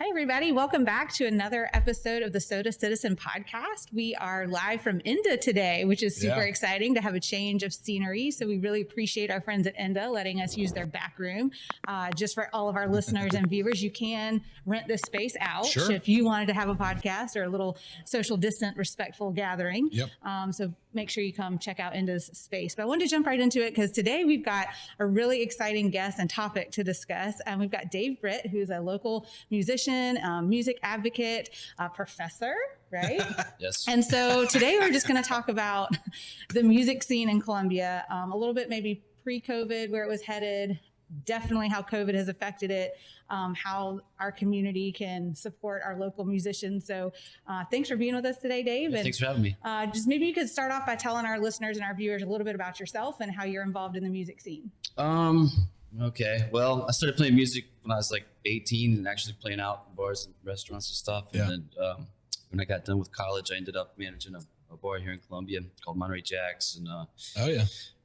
Hey, everybody. Welcome back to another episode of the Soda Citizen podcast. We are live from INDA today, which is super exciting to have a change of scenery. So we really appreciate our friends at INDA letting us use their back room. Just for all of our listeners and viewers, you can rent this space out if you wanted to have a podcast or a little social distant, respectful gathering. So make sure you come check out INDA's space. But I wanted to jump right into it because today we've got a really exciting guest and topic to discuss. And we've got Dave Britt, who's a local musician, music advocate, professor, right? Yes. And so today we're just going to talk about the music scene in Columbia, a little bit maybe pre-COVID, where it was headed, definitely how COVID has affected it, how our community can support our local musicians. So thanks for being with us today, Dave. Thanks for having me. Just maybe you could start off by telling our listeners and our viewers a little bit about yourself and how you're involved in the music scene. Okay. Well, I started playing music when I was like 18 and actually playing out in bars and restaurants and stuff. And then when I got done with college, I ended up managing a bar here in Columbia called Monterey Jacks. And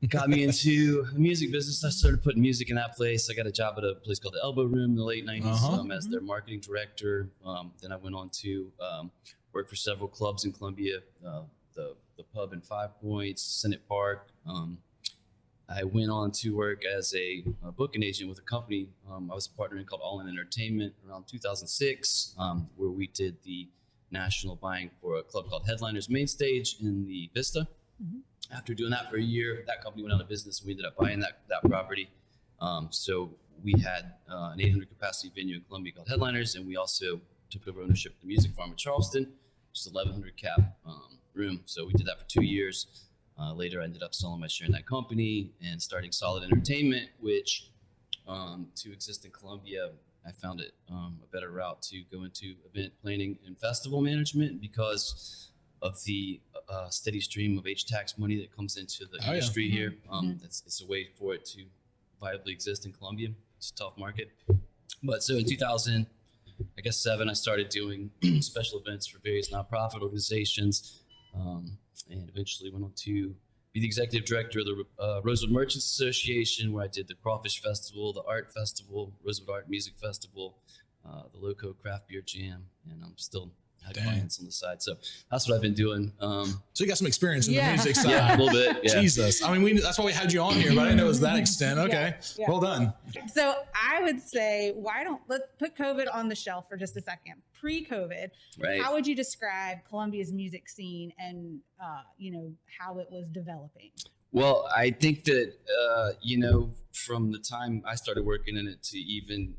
got me into the music business. I started putting music in that place. I got a job at a place called the Elbow Room in the late 90s as their marketing director. Then I went on to work for several clubs in Columbia, the Pub in 5 Points, Senate Park. I went on to work as a booking agent with a company I was a partner in called All In Entertainment around 2006, where we did the national buying for a club called Headliners Main Stage in the Vista. After doing that for a year, that company went out of business and we ended up buying that property. So we had an 800 capacity venue in Columbia called Headliners, and we also took over ownership of the Music Farm in Charleston, which is 1,100 cap room. So we did that for 2 years. Later, I ended up selling my share in that company and starting Solid Entertainment, which to exist in Columbia, I found it a better route to go into event planning and festival management because of the steady stream of HTAX money that comes into the industry here. It's a way for it to viably exist in Columbia. It's a tough market. But so in 2007, I started doing special events for various nonprofit organizations. And eventually went on to be the executive director of the Rosewood Merchants Association, where I did the Crawfish Festival, the Art Festival, Rosewood Art Music Festival, the Loco Craft Beer Jam, and I'm still had clients on the side. So that's what I've been doing. So you got some experience in the music side. Yeah, a little bit. Yeah. Jesus. I mean, that's why we had you on here, but I didn't know it was that extent. Okay. Well done. So I would say, let's put COVID on the shelf for just a second. Pre-COVID, how would you describe Columbia's music scene and, how it was developing? Well, I think that, from the time I started working in it to even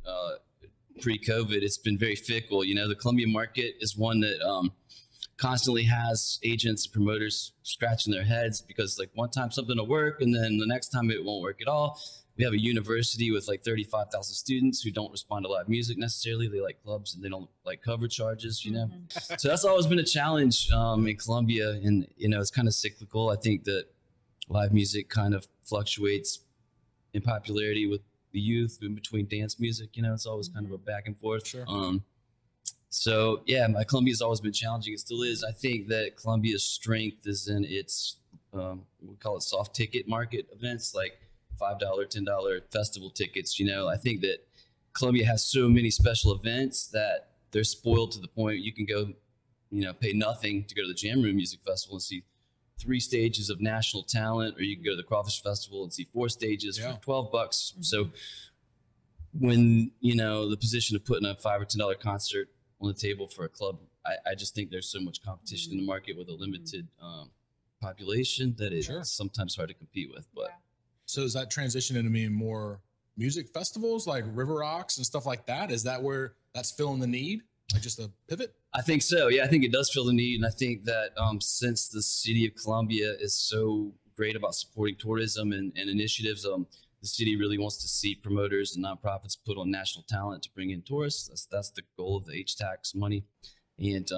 pre-COVID, it's been very fickle. The Columbia market is one that constantly has agents and promoters scratching their heads because like one time something will work and then the next time it won't work at all. We have a university with like 35,000 students who don't respond to live music necessarily. They like clubs and they don't like cover charges, So that's always been a challenge in Columbia. And, it's kind of cyclical. I think that live music kind of fluctuates in popularity with the youth in between dance music. It's always kind of a back and forth. So my Columbia's always been challenging. It still is. I think that Columbia's strength is in its, we call it soft ticket market events, like $5, $10 festival tickets. I think that Columbia has so many special events that they're spoiled to the point you can go, pay nothing to go to the Jam Room Music Festival and see 3 stages of national talent, or you can go to the Crawfish Festival and see 4 stages for $12. So when, the position of putting a $5 or $10 concert on the table for a club, I just think there's so much competition in the market with a limited population that it's sometimes hard to compete with. But so is that transition into being more music festivals like River Rocks and stuff like that? Is that where that's filling the need? Like just a pivot? I think so. Yeah, I think it does fill the need. And I think that since the city of Columbia is so great about supporting tourism and initiatives, the city really wants to see promoters and nonprofits put on national talent to bring in tourists. That's the goal of the HTAX money. And,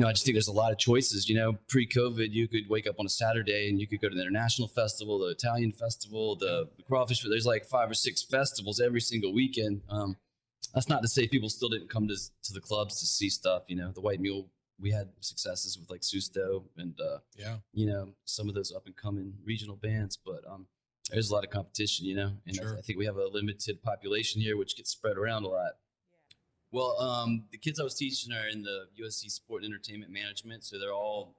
I just think there's a lot of choices. Pre-COVID, you could wake up on a Saturday and you could go to the International Festival, the Italian Festival, the Crawfish. There's like 5 or 6 festivals every single weekend. That's not to say people still didn't come to the clubs to see stuff. The White Mule, we had successes with like Susto and, some of those up and coming regional bands. But there's a lot of competition, and I think we have a limited population here, which gets spread around a lot. Well, the kids I was teaching are in the USC Sport and Entertainment Management, so they're all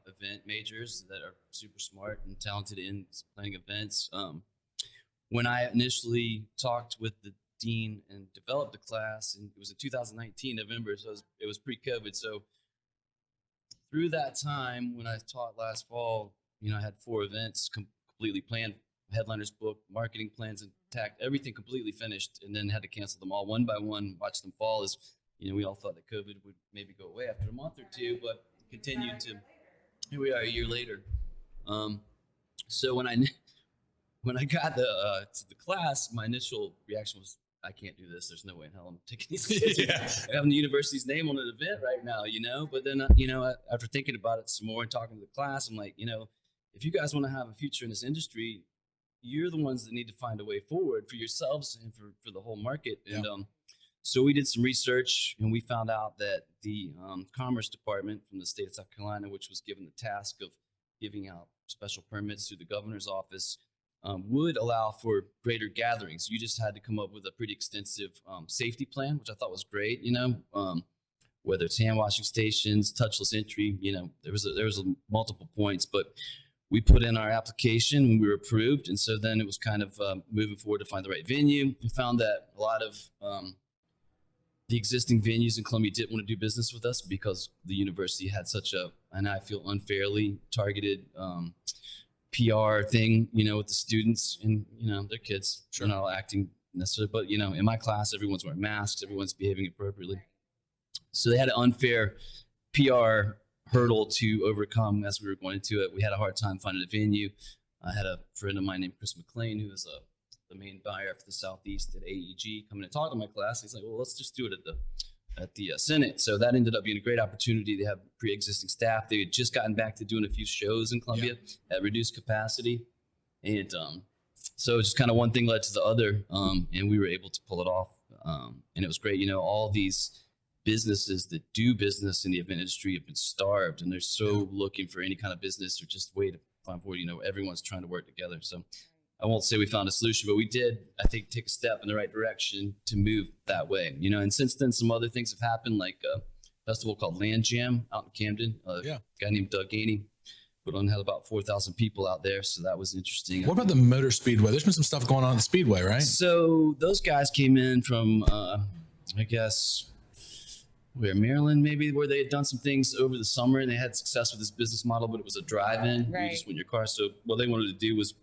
event majors that are super smart and talented in planning events. When I initially talked with the dean and developed the class, and it was in 2019 November, so it was pre-COVID. So through that time, when I taught last fall, I had 4 events completely planned, headliners booked, marketing plans intact, everything completely finished, and then had to cancel them all one by one, watch them fall. As we all thought that COVID would maybe go away after a month or two, but continued to. Here we are a year later. So when I got to the class, my initial reaction was, I can't do this. There's no way in hell I'm taking these kids. Having the university's name on an event right now, But then, after thinking about it some more and talking to the class, I'm like, if you guys want to have a future in this industry, you're the ones that need to find a way forward for yourselves and for the whole market. Yeah. And so we did some research, and we found out that the Commerce Department from the state of South Carolina, which was given the task of giving out special permits through the governor's office, would allow for greater gatherings. You just had to come up with a pretty extensive safety plan, which I thought was great. Whether it's hand washing stations, touchless entry, there was multiple points, but we put in our application and we were approved. And so then it was kind of moving forward to find the right venue. We found that a lot of the existing venues in Columbia didn't want to do business with us because the university had such and I feel unfairly targeted PR thing, with the students and, their kids. Sure. They're not all acting necessarily, but, in my class, everyone's wearing masks, everyone's behaving appropriately. So they had an unfair PR hurdle to overcome as we were going into it. We had a hard time finding a venue. I had a friend of mine named Chris McLean, who was the main buyer for the Southeast at AEG, coming to talk to my class. He's like, well, let's just do it at the Senate. So that ended up being a great opportunity. They have pre-existing staff. They had just gotten back to doing a few shows in Columbia at reduced capacity. And so just kind of one thing led to the other, and we were able to pull it off. And it was great. All these businesses that do business in the event industry have been starved, and they're so looking for any kind of business or just way to find forward. Everyone's trying to work together. So I won't say we found a solution, but we did, I think, take a step in the right direction to move that way. And since then, some other things have happened, like a festival called Land Jam out in Camden. A guy named Doug Gainey had about 4,000 people out there. So that was interesting. What about the Motor Speedway? There's been some stuff going on at the Speedway, right? So those guys came in from, I guess, Maryland, maybe, where they had done some things over the summer and they had success with this business model, but it was a drive-in. Right. You just went in your car. So what they wanted to do was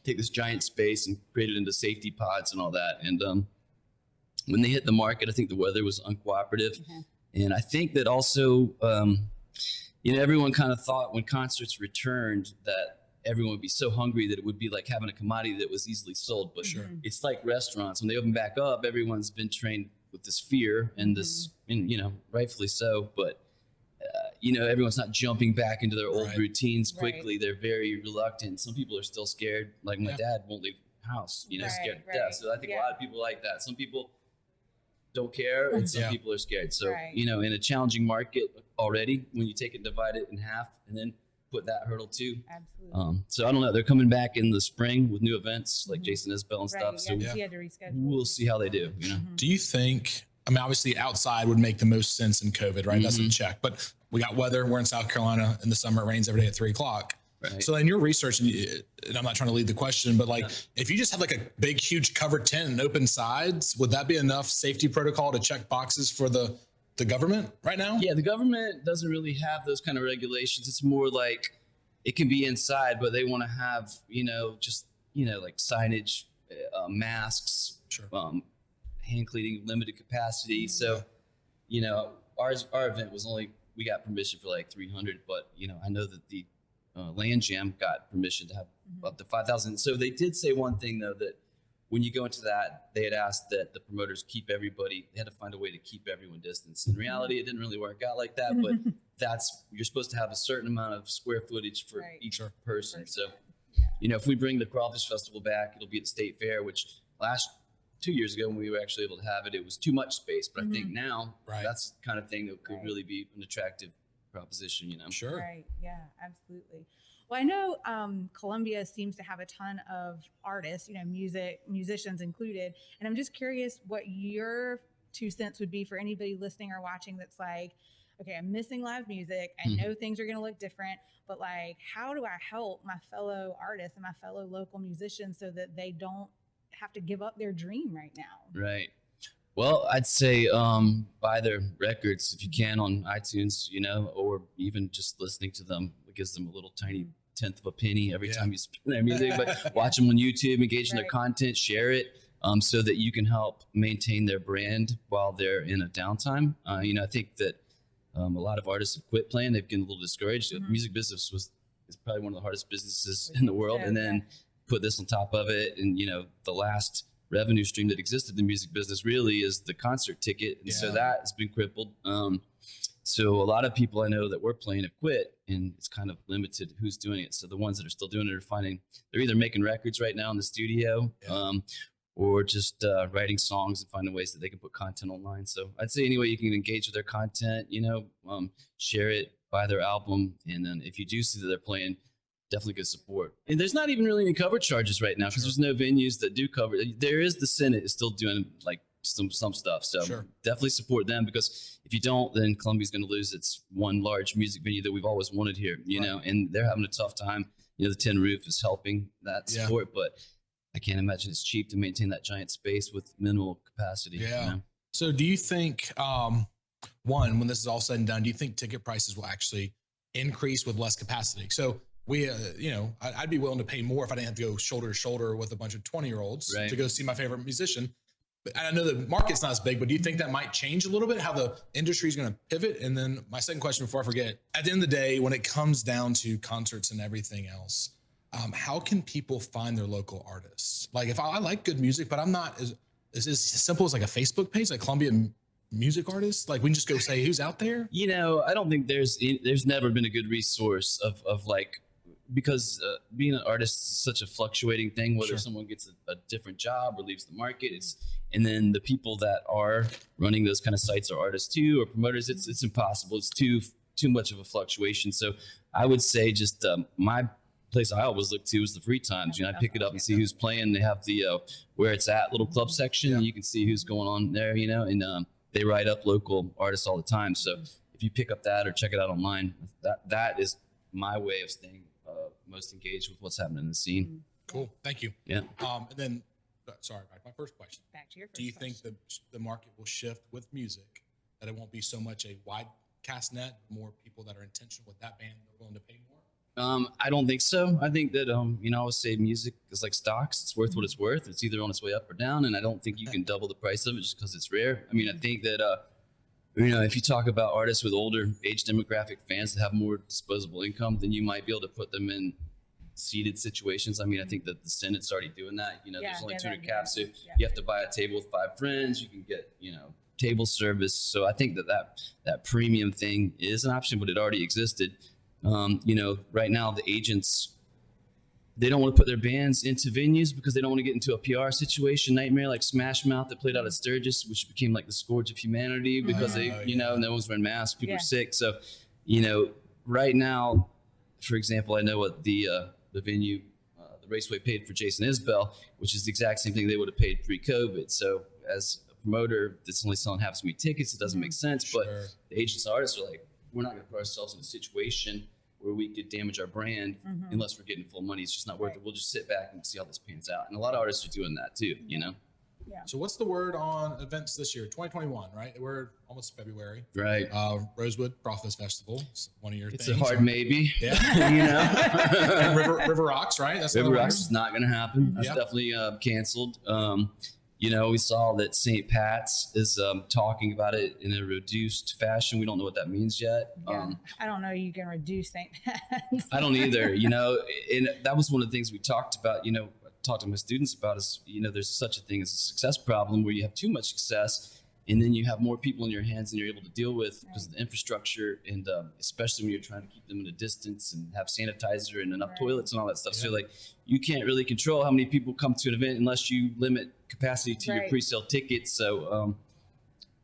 take this giant space and create it into safety pods and all that. And when they hit the market, I think the weather was uncooperative. Mm-hmm. And I think that also, everyone kind of thought when concerts returned that everyone would be so hungry that it would be like having a commodity that was easily sold. But it's like restaurants. When they open back up, everyone's been trained with this fear and this, and rightfully so, but everyone's not jumping back into their old routines quickly. Right. They're very reluctant. Some people are still scared. Like my dad won't leave the house, scared to death. So I think a lot of people like that. Some people don't care, and some people are scared. So, in a challenging market already, when you take it, divide it in half, and then put that hurdle too. Absolutely. So I don't know. They're coming back in the spring with new events like Jason Isbell and stuff. So you had to reschedule. We'll see how they do. Do you think? I mean, obviously, outside would make the most sense in COVID, right? That's a check. But we got weather. We're in South Carolina in the summer. It rains every day at 3:00. Right. So in your research, and I'm not trying to lead the question, but if you just had like a big, huge covered tent and open sides, would that be enough safety protocol to check boxes for the government right now? Yeah, the government doesn't really have those kind of regulations. It's more like it can be inside, but they want to have, like signage, masks, hand cleaning, limited capacity. So, our event was we got permission for like 300, but, I know that the Land Jam got permission to have up to 5,000. So they did say one thing, though, that when you go into that, they had asked that the promoters keep everybody, they had to find a way to keep everyone distance. In reality, it didn't really work out like that, but you're supposed to have a certain amount of square footage for each person. So, if we bring the Crawfish Festival back, it'll be at the State Fair, which 2 years ago when we were actually able to have it, it was too much space. But I think now that's the kind of thing that could really be an attractive proposition, Sure. Right. Yeah, absolutely. Well, I know Columbia seems to have a ton of artists, musicians included. And I'm just curious what your 2 cents would be for anybody listening or watching that's like, okay, I'm missing live music. I know things are going to look different, but like, how do I help my fellow artists and my fellow local musicians so that they don't have to give up their dream right now? Right. Well, I'd say buy their records if you can on iTunes, or even just listening to them. It gives them a little tiny tenth of a penny every time you spin their music. But watch them on YouTube, engage in their content, share it, so that you can help maintain their brand while they're in a downtime. I think that a lot of artists have quit playing. They've gotten a little discouraged. The music business is probably one of the hardest businesses in the world. And then put this on top of it. And, the last revenue stream that existed in the music business really is the concert ticket. And so that has been crippled. So a lot of people I know that were playing have quit, and it's kind of limited who's doing it. So the ones that are still doing it they're either making records right now in the studio, or just writing songs and finding ways that they can put content online. So I'd say any way you can engage with their content, share it, buy their album. And then if you do see that they're playing, definitely good support. And there's not even really any cover charges right now because there's no venues that do cover. There is the Senate is still doing like some stuff. So definitely support them, because if you don't, then Columbia's going to lose its one large music venue that we've always wanted here, and they're having a tough time. The Tin Roof is helping that support, but I can't imagine it's cheap to maintain that giant space with minimal capacity. Yeah. So do you think, when this is all said and done, do you think ticket prices will actually increase with less capacity? So we, I'd be willing to pay more if I didn't have to go shoulder to shoulder with a bunch of 20-year-olds to go see my favorite musician. But I know the market's not as big, but do you think that might change a little bit, how the industry is going to pivot? And then my second question before I forget, at the end of the day, when it comes down to concerts and everything else, how can people find their local artists? Like, if I like good music, but I'm not as simple as like a Facebook page, like Columbia Music Artists, like we can just go say who's out there. I don't think there's never been a good resource of like, because being an artist is such a fluctuating thing, whether someone gets a different job or leaves the market. And then the people that are running those kind of sites are artists too, or promoters. It's impossible. It's too much of a fluctuation. So I would say just my place I always look to is the free times. I pick it up and see who's playing. They have the where it's at little club section, and you can see who's going on there. And they write up local artists all the time. So if you pick up that or check it out online, that is my way of staying most engaged with what's happening in the scene. Cool, thank you. Yeah. And then, back to my first question. Back to your first Do you question. think the market will shift with music, that it won't be so much a wide cast net, more people that are intentional with that band that are willing to pay more? I don't think so. I think that, I always say music is like stocks. It's worth what it's worth. It's either on its way up or down. And I don't think you can double the price of it just because it's rare. I mean, I think that, if you talk about artists with older age demographic fans that have more disposable income, then you might be able to put them in seated situations. I mean, I think that the Senate's already doing that. There's only 200 caps. So you have to buy a table with 5 friends. You can get, table service. So I think that premium thing is an option, but it already existed. Right now the agents, they don't want to put their bands into venues because they don't want to get into a PR situation nightmare like Smash Mouth that played out at Sturgis, which became like the scourge of humanity because no one's wearing masks, people are sick. So, right now, for example, I know what the venue, the Raceway paid for Jason Isbell, which is the exact same thing they would have paid pre-COVID. So as a promoter that's only selling half as many tickets, it doesn't make sense. But the agents and artists are like, we're not going to put ourselves in a situation where we could damage our brand unless we're getting full money. It's just not worth it. We'll just sit back and see how this pans out. And a lot of artists are doing that too, Yeah. So what's the word on events this year? 2021, right? We're almost February. Right. Rosewood Crawfish Festival. It's one of your things. It's a hard maybe. Yeah. And River Rocks, right? That's River Rocks is not going to happen. That's definitely canceled. We saw that St. Pat's is talking about it in a reduced fashion. We don't know what that means yet. Yeah. I don't know you can reduce St. Pat's. I don't either, and that was one of the things we talked about, talked to my students about is, there's such a thing as a success problem where you have too much success and then you have more people in your hands than you're able to deal with because of the infrastructure, and especially when you're trying to keep them in a distance and have sanitizer and enough toilets and all that stuff. So like you can't really control how many people come to an event unless you limit capacity to your pre-sale tickets. So,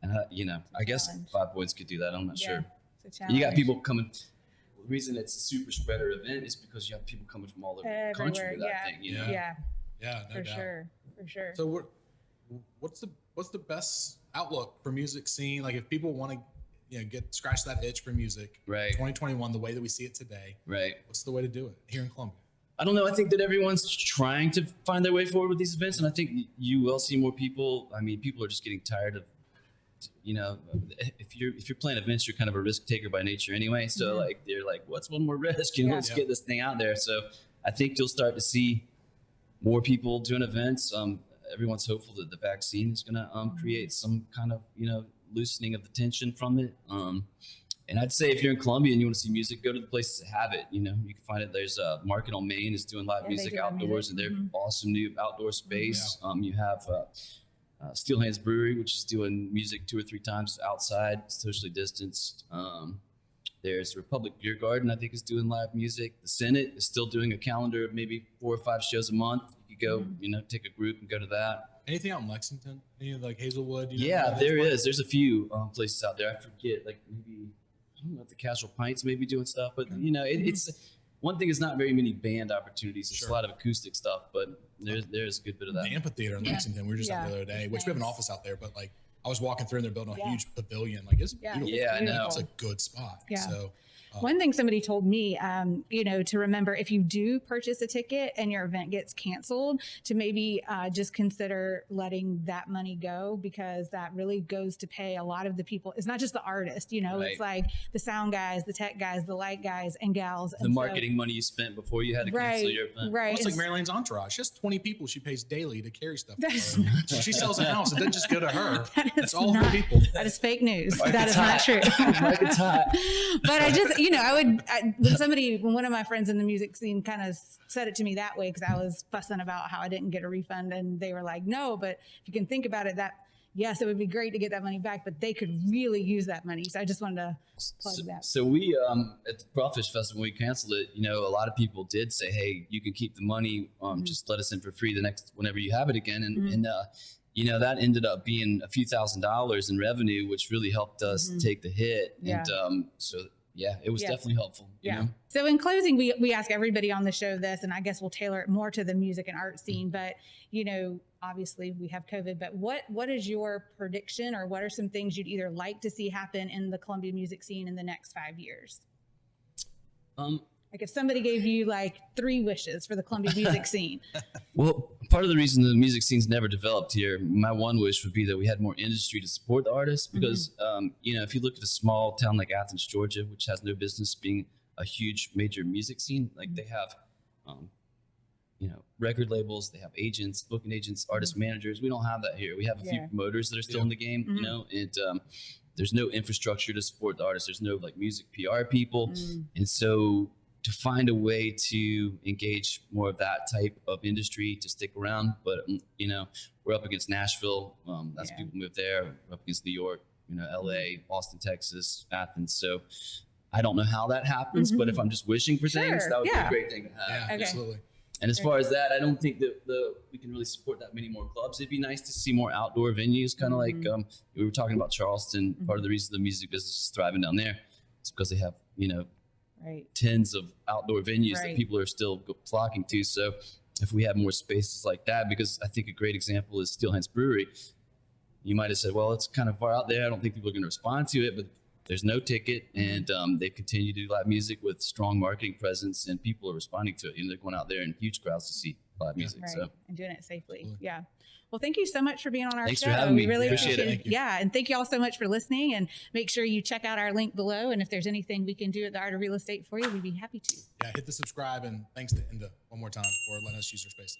I guess 5 Points could do that. I'm not sure. You got people coming. The reason it's a super spreader event is because you have people coming from all over the country for that thing. Yeah, no for doubt. sure. So what's the best outlook for music scene? Like if people want to, scratch that itch for music, right? 2021, the way that we see it today, right? What's the way to do it here in Columbia? I don't know. I think that everyone's trying to find their way forward with these events, and I think you will see more people. I mean, people are just getting tired of, if you're playing events, you're kind of a risk taker by nature anyway. So like they're like, what's one more risk? Let's get this thing out there. So I think you'll start to see more people doing events. Everyone's hopeful that the vaccine is going to create some kind of loosening of the tension from it. And I'd say if you're in Columbia and you want to see music, go to the places that have it. You can find it. There's a Market on Main is doing live music outdoors, and they're awesome new outdoor space. You have Steelhands Brewery, which is doing music 2 or 3 times outside, socially distanced. There's Republic Beer Garden, I think, is doing live music. The Senate is still doing a calendar of maybe 4 or 5 shows a month. You could go, take a group and go to that. Anything out in Lexington? Any like Hazelwood? There is. There's a few places out there. I forget, like maybe, I don't know if the Casual Pints may be doing stuff, but it's one thing is not very many band opportunities. It's a lot of acoustic stuff, but there's a good bit of that. The amphitheater in Lexington, we were just out the other day, which we have an office out there, but like I was walking through and they're building a huge pavilion. Like it's beautiful. Yeah, I know. It's a good spot. Yeah. So one thing somebody told me, to remember if you do purchase a ticket and your event gets canceled, to maybe just consider letting that money go, because that really goes to pay a lot of the people. It's not just the artist, it's like the sound guys, the tech guys, the light guys and gals. The marketing money you spent before you had to cancel your event. Right. It's like Marilene's entourage. She has 20 people she pays daily to carry stuff. She sells a house. It doesn't just go to her. That's all her people. That is fake news. That is not true. Market's hot. But I just, when one of my friends in the music scene kind of said it to me that way, because I was fussing about how I didn't get a refund, and they were like, no, but if you can think about it, that yes, it would be great to get that money back, but they could really use that money. So I just wanted to plug that. So we, at the Crawfish Festival, when we canceled it, a lot of people did say, hey, you can keep the money, just let us in for free whenever you have it again. And that ended up being a few $1,000s in revenue, which really helped us take the hit. Yeah. And it was definitely helpful. You know? So in closing, we ask everybody on the show this, and I guess we'll tailor it more to the music and art scene. But, obviously we have COVID, but what is your prediction, or what are some things you'd either like to see happen in the Columbia music scene in the next 5 years? Like if somebody gave you like 3 wishes for the Columbia music scene. Well, part of the reason the music scene's never developed here, my one wish would be that we had more industry to support the artists, because, if you look at a small town like Athens, Georgia, which has no business being a huge major music scene, like they have, record labels, they have agents, booking agents, artist managers. We don't have that here. We have a few promoters that are still in the game, and there's no infrastructure to support the artists. There's no like music PR people. And so to find a way to engage more of that type of industry to stick around. But, we're up against Nashville. That's people move there. We're up against New York, LA, Austin, Texas, Athens. So I don't know how that happens, but if I'm just wishing for things, that would be a great thing to have. Yeah, absolutely. And as far as that, I don't think that we can really support that many more clubs. It'd be nice to see more outdoor venues, kind of like we were talking about Charleston. Part of the reason the music business is thriving down there is because they have, tens of outdoor venues that people are still flocking to. So if we had more spaces like that, because I think a great example is Steelhands Brewery. You might have said, well, it's kind of far out there. I don't think people are going to respond to it, but there's no ticket, and they continue to do live music with strong marketing presence, and people are responding to it. They're going out there in huge crowds to see live music. Right. So and doing it safely. Yeah. Well, thank you so much for being on our Thanks show. for having me. We really Appreciate it. Yeah. And thank you all so much for listening, and make sure you check out our link below. And if there's anything we can do at the Art of Real Estate for you, we'd be happy to. Yeah. Hit the subscribe, and thanks to Inda one more time for letting us use their space.